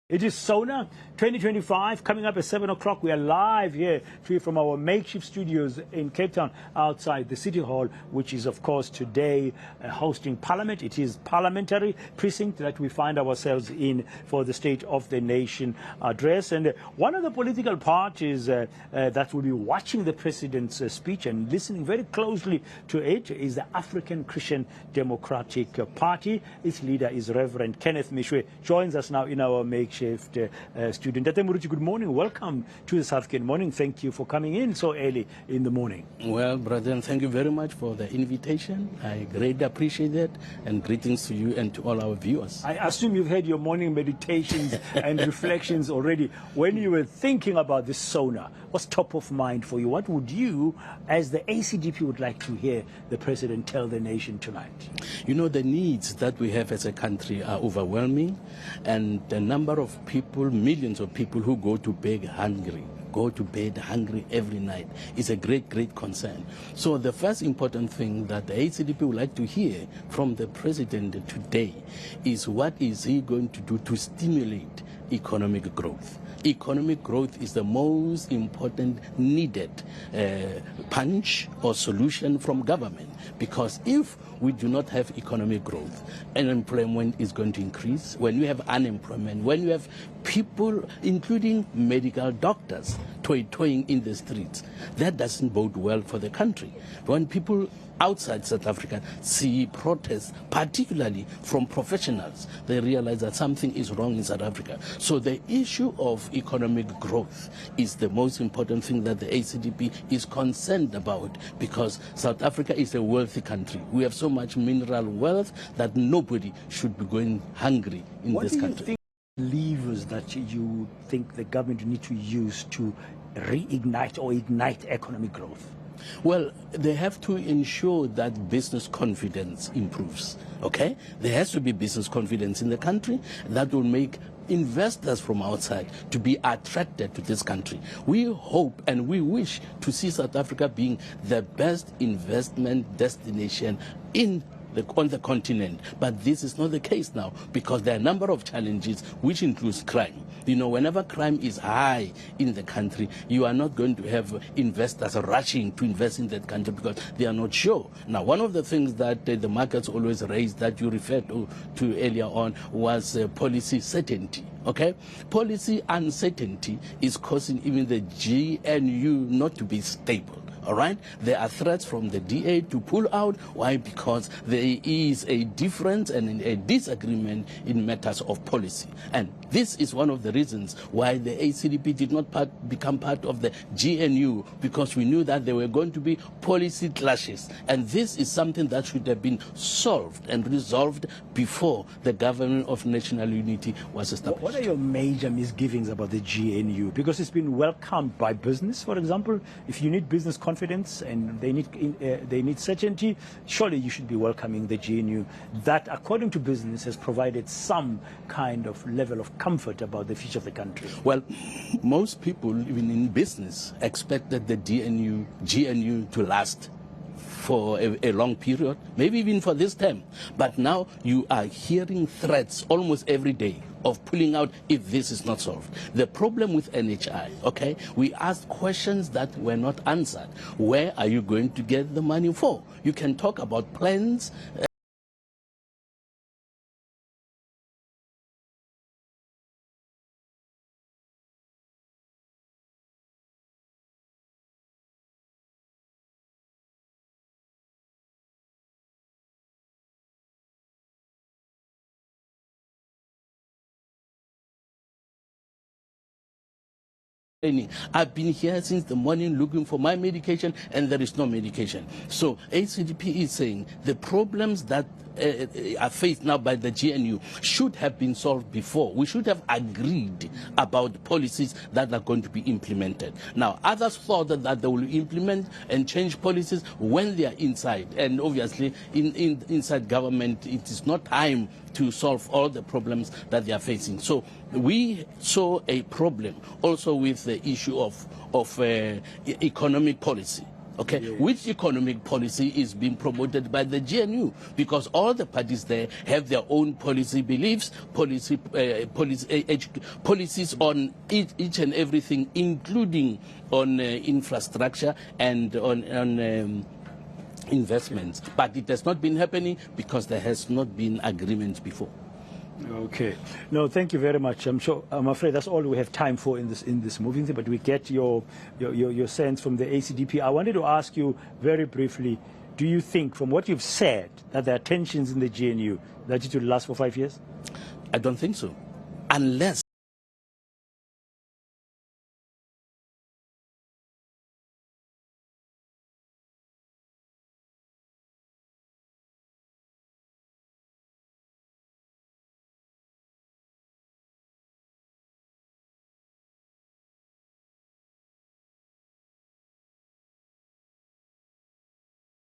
It is SONA 2025 coming up at 7 o'clock. We are live here from our makeshift studios in Cape Town outside the City Hall, which is, of course, today hosting Parliament. It is parliamentary precinct that we find ourselves in for the State of the Nation address. And one of the political parties that will be watching the President's speech and listening very closely to it is the African Christian Democratic Party. Its leader is Rev Kenneth Meshoe. Joins us now in our makeshift student. Good morning. Welcome to the South Cape Morning. Thank you for coming in so early in the morning. Well, brother, thank you very much for the invitation. I greatly appreciate it, and greetings to you and to all our viewers. I assume you've had your morning meditations and reflections already. When you were thinking about this SONA, what's top of mind for you? What would you, as the ACDP, would like to hear the President tell the nation tonight? You know, the needs that we have as a country are overwhelming, and the number of people, millions of people who go to bed hungry every night is a great concern. So the first important thing that the ACDP would like to hear from the President today is what is he going to do to stimulate economic growth. Economic growth is the most important needed punch or solution from government, because if we do not have economic growth, unemployment is going to increase. When you have unemployment, when you have people, including medical doctors, toying in the streets, that doesn't bode well for the country. When people outside South Africa see protests, particularly from professionals, they realize that something is wrong in South Africa. So the issue of economic growth is the most important thing that the ACDP is concerned about, because South Africa is a wealthy country. We have so much mineral wealth that nobody should be going hungry in this country. What do you think levers that you think the government need to use to reignite or ignite economic growth? Well, they have to ensure that business confidence improves, okay? There has to be business confidence in the country that will make investors from outside to be attracted to this country. We hope and we wish to see South Africa being the best investment destination on the continent, but this is not the case now, because there are a number of challenges, which includes crime. You know, whenever crime is high in the country, you are not going to have investors rushing to invest in that country because they are not sure. Now, one of the things that the markets always raise, that you referred to earlier on, was policy certainty. Okay, policy uncertainty is causing even the GNU not to be stable. All right, there are threats from the DA to pull out. Why? Because there is a difference and a disagreement in matters of policy. And this is one of the reasons why the ACDP did not become part of the GNU, because we knew that there were going to be policy clashes. And this is something that should have been solved and resolved before the government of national unity was established. What are your major misgivings about the GNU? Because it's been welcomed by business, for example. If you need business confidence and they need certainty, surely you should be welcoming the GNU. That, according to business, has provided some kind of level of comfort about the future of the country. Well, most people, even in business, expected the GNU to last for a long period, maybe even for this term. But now you are hearing threats almost every day of pulling out if this is not solved. The problem with NHI, okay, we asked questions that were not answered. Where are you going to get the money for? You can talk about plans. I've been here since the morning looking for my medication, and there is no medication. So ACDP is saying the problems that are faced now by the GNU should have been solved before. We should have agreed about policies that are going to be implemented. Now, others thought that they will implement and change policies when they are inside. And obviously, inside government, it is not time to solve all the problems that they are facing. So we saw a problem also with the issue of economic policy. Okay, which economic policy is being promoted by the GNU? Because all the parties there have their own policy beliefs, policies on each and everything, including on infrastructure and on investments. But it has not been happening because there has not been agreement before. Okay. No, thank you very much. I'm afraid that's all we have time for in this moving thing, but we get your sense from the ACDP. I wanted to ask you very briefly, do you think, from what you've said, that there are tensions in the GNU that it will last for 5 years? I don't think so. Unless